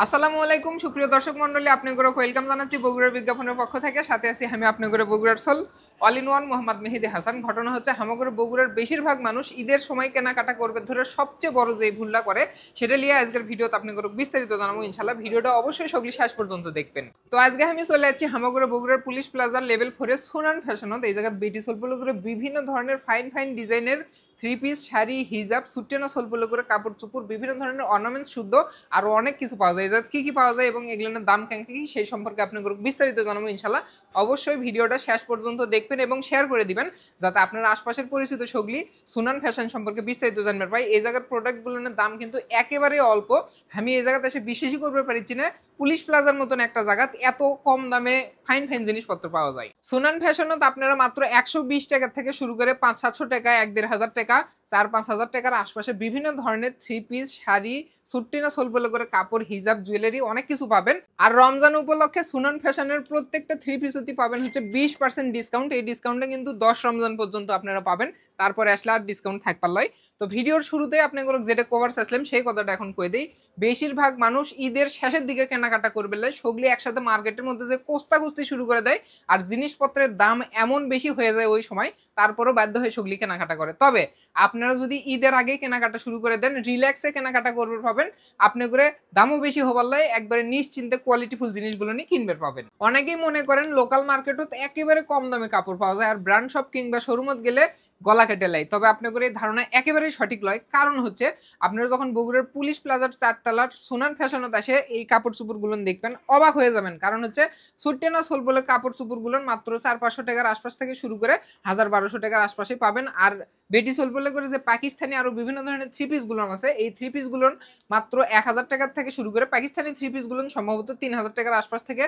আসসালামু আলাইকুম সুপ্রিয় দর্শক মণ্ডলী, আপনাদের ওয়েলকাম জানাচ্ছি বগুড়ার বিজ্ঞাপনের পক্ষ থেকে। সাথে আছি আমি আপনাদের বগুড়ার soul all in one Mohammad Mehedi Hasan. ঘটনা হচ্ছে আমাদের বগুড়ার বেশিরভাগ মানুষ ঈদের সময় কেনাকাটা করবে ধরে সবচেয়ে বড় যে ভুলটা করে সেটা নিয়ে আজকের ভিডিওতে আপনাদের বিস্তারিত জানাবো ইনশাল্লাহ। ভিডিওটা অবশ্যই সকলে শেষ পর্যন্ত দেখবেন। তো আজকে আমি চলে যাচ্ছি আমাদের বগুড়ার পুলিশ প্লাজার লেভেল 4 এর সুনান ফ্যাশনত। এই জায়গায় বেটি সোলগুলো করে বিভিন্ন ধরনের ফাইন ফাইন ডিজাইনের থ্রি পিস, শাড়ি, হিজাব, সুটেনা সোলগুলো করে কাপড় চোপড়, বিভিন্ন ধরনের অর্নামেন্টস শুদ্ধ আরো অনেক কিছু পাওয়া যায়। কি কি পাওয়া যায় এবং এগুলোর দাম কেন কি সেই সম্পর্কে আপনাদের বিস্তারিত জানাবো ইনশাল্লাহ। অবশ্যই ভিডিওটা শেষ পর্যন্ত দেখবেন এবং শেয়ার করে দিবেন যাতে আপনার আশপাশের পরিচিত সগলি সুনান ফ্যাশন সম্পর্কে বিস্তারিত জানবেন। ভাই এই জায়গার প্রোডাক্টগুলোর দাম কিন্তু একেবারে অল্প। আমি এই জায়গাতে এসে বিশ্বাসই করতে পারছি না পুলিশ প্লাজার মতন একটা জায়গাত এত কম দামে ফাইন ফাইন জিনিসপত্র পাওয়া যায়। সুনান ফ্যাশনত আপনারা মাত্র 120 টাকা থেকে শুরু করে 500-700 টাকা, 1-1.5 টাকা, 4-5 হাজার টাকার আশপাশে বিভিন্ন ধরনের থ্রি পিস, শাড়ি, সুট্টিনা সোলগুলো করে কাপড়, হিজাব, জুয়েলারি অনেক কিছু পাবেন। আর রমজান উপলক্ষে সুনান ফ্যাশনের প্রত্যেকটা থ্রি পিসতি পাবেন হচ্ছে 20% ডিসকাউন্ট। এই ডিসকাউন্টটা কিন্তু 10 রমজান পর্যন্ত আপনারা পাবেন, তারপরে আসলে আর ডিসকাউন্ট থাকবার লয়। তো ভিডিওর শুরুতে আপনাদের যেটা কভার চাইছিলাম সেই কথাটা এখন কয়ে দিই। বেশিরভাগ মানুষ ঈদের শেষের দিকে কেনাকাটা করবে, সগলি একসাথে মার্কেটের মধ্যে যে কোস্তাকুস্তি শুরু করে দেয় আর জিনিসপত্রের দাম এমন বেশি হয়ে যায় ওই সময়, তারপরও বাধ্য হয়ে সগলি কেনাকাটা করে। তবে আপনারা যদি ঈদের আগে কেনাকাটা শুরু করে দেন, রিল্যাক্সে কেনাকাটা করবে পাবেন, আপনি করে দামও বেশি হবার লাই একবারে নিশ্চিন্তে কোয়ালিটিফুল জিনিসগুলো নিয়ে কিনবে পাবেন। অনেকেই মনে করেন লোকাল মার্কেটও একেবারে কম দামে কাপড় পাওয়া যায় আর ব্র্যান্ড শপ কিংবা শোরুমত গেলে গলা কেটে লাই। তবে আপনাদের এই ধারণা একেবারেই সঠিক নয়। কারণ হচ্ছে আপনারা যখন বগুড়ার পুলিশ প্লাজার 4 তলার সুনান ফ্যাশনত আসে এই কাপড় চোপড়গুলো দেখবেন, অবাক হয়ে যাবেন। কারণ হচ্ছে সুট্টেনা সোল বলে কাপড় চোপড়গুলো মাত্র 400-500 টাকার আশপাশ থেকে শুরু করে 1000-1200 টাকার আশপাশে পাবেন। আর বেটি সোল বলে করে যে পাকিস্তানি আরো বিভিন্ন ধরনের থ্রি পিস গুলো আছে, এই থ্রি পিস গুলো মাত্র 1000 টাকার থেকে শুরু করে পাকিস্তানি থ্রি পিস গুলো সম্ভবত 3000 টাকার আশপাশ থেকে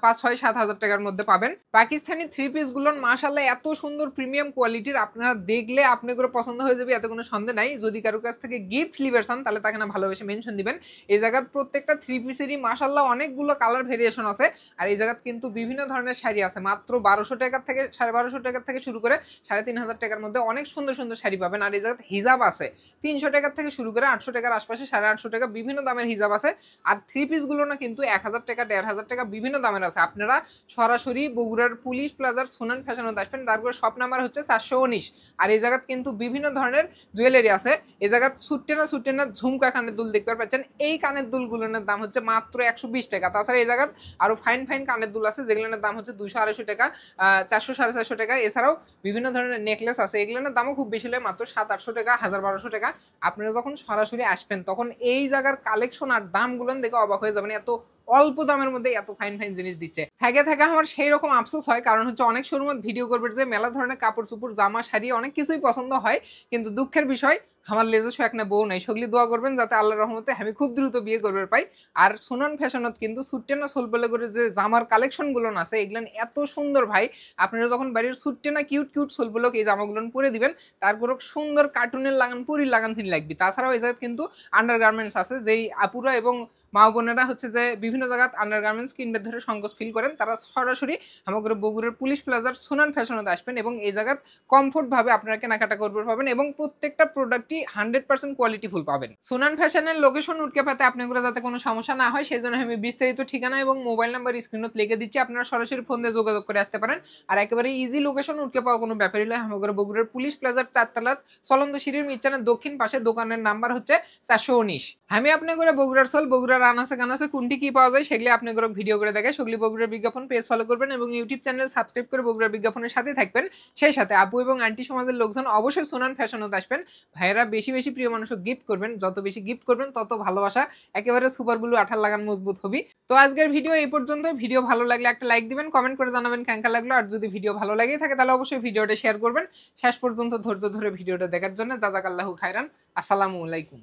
5-6-7 হাজার টাকার মধ্যে পাবেন। পাকিস্তানি থ্রি পিস গুলো মাশাআল্লাহ এত সুন্দর প্রিমিয়াম কোয়ালিটির, আপনারা দেখলে আপনি করে পছন্দ হয়ে যাবে, এত কোনো সন্দেহ নাই। যদি কারো কাছ থেকে গিফট লিভার চান তাহলে তাকে না ভালোবেসে মেনশন দিবেন। এই জায়গার প্রত্যেকটা থ্রি পিসেরই মাশাআল্লাহ অনেকগুলো কালার ভেরিয়েশন আছে। আর এই জায়গাত কিন্তু বিভিন্ন ধরনের শাড়ি আছে, মাত্র 1200 টাকা থেকে 1250 টাকা থেকে শুরু করে 3500 টাকার মধ্যে অনেক সুন্দর সুন্দর শাড়ি পাবেন। আর এই জায়গাত হিজাব আছে 300 টাকা থেকে শুরু করে 800 টাকার আশপাশে, 850 টাকা বিভিন্ন দামের হিজাব আছে। আর থ্রি পিস গুলো না কিন্তু 1000 টাকা, 1500 টাকা বিভিন্ন দামের আছে। আপনারা সরাসরি বগুড়ার পুলিশ প্লাজার সুনান ফ্যাশনত আসবেন, তারপর শপ নাম্বার হচ্ছে 419। আর এই জায়গাত কিন্তু বিভিন্ন ধরনের জুয়েলারি আছে। এই জায়গাত সুট্টেনা ঝুমকা কানের দুল দেখতে পাচ্ছেন। এই কানের দুলগুলোর দাম হচ্ছে মাত্র 120 টাকা। তাছাড়া এই জায়গাত আরো ফাইন ফাইন কানের দুল আছে যেগুলোর দাম হচ্ছে 200-250 টাকা, 400-450 টাকা। এছাড়াও বিভিন্ন ধরনের নেকলেস আছে, এগুলোর দামও খুব বেশি হলে মাত্র 700-800 টাকা, 1000-1200 টাকা। আপনারা যখন সরাসরি আসবেন তখন এই জায়গার কালেকশন আর দামগুলো দেখে অবাক হয়ে যাবেন, এত অল্প দামের মধ্যে এত ফাইন ফাইন জিনিস দিচ্ছে। থাকে আমার সেই রকম আফসোস হয়, কারণ হচ্ছে অনেক শোরুমে ভিডিও করবে যে মেলা ধরনের কাপড় চোপড়, জামা, শাড়ি অনেক কিছুই পছন্দ হয়, কিন্তু দুঃখের বিষয় আমার লেজের একটা বউ নাই। সগলি দোয়া করবেন যাতে আল্লাহর রহমতে আমি খুব দ্রুত বিয়ে করবে পাই। আর সুনান ফ্যাশনত কিন্তু সুট্টেনা সোল বলে করে যে জামার কালেকশন গুলো আছে এগুলো এত সুন্দর ভাই। আপনারা যখন বাড়ির সুট্টেনা কিউট কিউট সোল বলে এই জামাগুলো পরে দিবেন, তারপর সুন্দর কার্টুনের লাগান পুরি লাগান তিনি লাগবে। তাছাড়াও এই জায়গায় কিন্তু আন্ডারগার্মেন্টস আছে, যেই আপুরা এবং মা বোনেরা হচ্ছে যে বিভিন্ন জায়গায় আন্ডারগার্মেন্টস কিনবে ধরে সংকোচ ফিল করেন, তারা সরাসরি আমাদের বগুড়ার পুলিশ প্লাজার সুনান ফ্যাশনত আসবেন এবং এই জায়গায় কমফোর্ট ভাবে আপনারা কেনাকাটা করবে পাবেন এবং প্রত্যেকটা প্রোডাক্টই 100% কোয়ালিটি ফুল পাবেন। সুনান ফ্যাশনের লোকেশন উঠকে পাতে আপনাদের যাতে কোনো সমস্যা না হয় সেই জন্য আমি বিস্তারিত ঠিকানা এবং মোবাইল নাম্বার স্ক্রিনত লিখে দিচ্ছি, আপনারা সরাসরি ফোন দিয়ে যোগাযোগ করে আসতে পারেন। আর একেবারে ইজি লোকেশন উঠকে পাওয়া কোনো ব্যাপারই নয়। আমাদের বগুড়ার পুলিশ প্লাজার 4 তলা চলন্ত সিঁড়ির মিচ্ছানের দক্ষিণ পাশে, দোকানের নাম্বার হচ্ছে 419। আমি আপনাদের বগুড়ার সোল, বগুড়ার আনাসে কানাসে কোনটি কি পাওয়া যায় সেগুলি আপনাদের ভিডিও করে দেখে সেগুলি বগুড়ার বিজ্ঞাপন পেজ ফলো করবেন এবং ইউটিউব চ্যানেল সাবস্ক্রাইব করে বগুড়ার বিজ্ঞাপনের সাথে থাকবেন। সেই সাথে আপু এবং আন্টি সমাজের লোকজন অবশ্যই সুনান ফ্যাশনত আসবেন। ভাইয়েরা বেশি বেশি প্রিয় মানুষকে গিফট করবেন, যত বেশি গিফট করবেন তত ভালোবাসা একেবারে সুপার গ্লু আঠার লাগান মজবুত হবে। তো আজকের ভিডিও এই পর্যন্ত। ভিডিও ভালো লাগলে একটা লাইক দিবেন, কমেন্ট করে জানাবেন কেমন লাগলো। আর যদি ভিডিও ভালো লাগে থাকে তাহলে অবশ্যই ভিডিওটা শেয়ার করবেন। শেষ পর্যন্ত ধৈর্য ধরে ভিডিওটা দেখার জন্য জাযাকাল্লাহু খায়রান। আসসালামু আলাইকুম।